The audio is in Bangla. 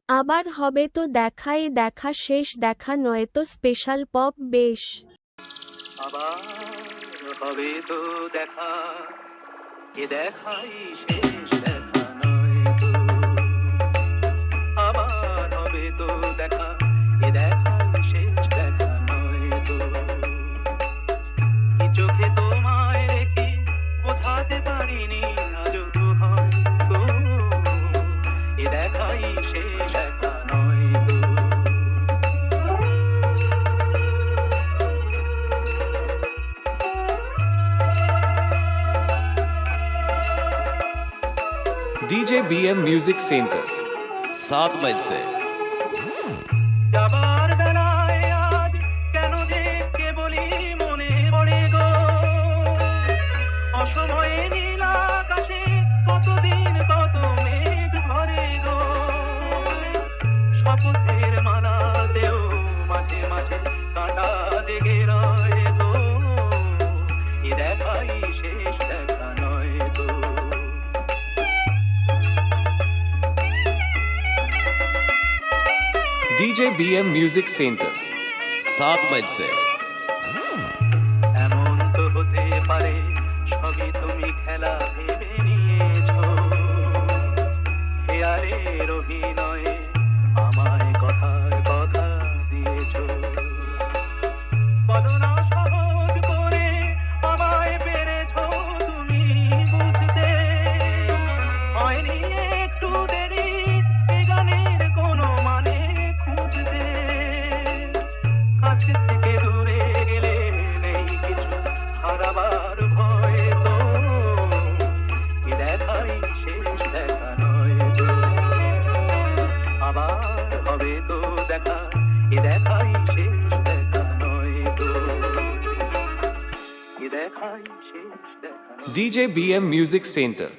আবার হবে তো দেখাই দেখা শেষ দেখা নয়তো স্পেশাল পপ বেশ। আবার হবে তো দেখা, এ দেখাই শেষ দেখা নয় তো। আবার হবে তো দেখা, এ দেখাই শেষ দেখা নয় তো। কি চোখে তোমায় রেখে বোঝাতে পারিনি আজও হয়তো, এ দেখাই শেষ দেখা নয় তো। DJ BM Music Center 7 mile से যাবার বেলায় আজ কেন যে কেবলই মনে পড়ে গো, অসময়ে নীল আকাশে কতদিন কত মেঘ ভরে গো। শপথের মালাতেও মাঝে মাঝে কাঁটা লেগে রয় গো, এ দেখাই শেষ দেখা নয় তো। DJ BM Music Center 7 mile से এমন তো হতে পারে সবই তুমি খেলা ভেবে নিয়েছো, হেয়ারের অভিনয়ে আমায় কথার কথা দিয়েছো। বলো না সহজ করে আমায় পেরেছো তুমি বুঝতে, হয়নি একটু দেরি এ গানের কোনো মানে খুঁজতে। কাছে থেকে দূরে গেলে নেই কিছু হারাবার ভয় তো, এ দেখাই শেষ দেখা নয় তো। আবার হবে তো দেখা, এ দেখাই শেষ দেখা নয় তো, এ দেখাই শেষ দেখা নয়। DJ BM Music Center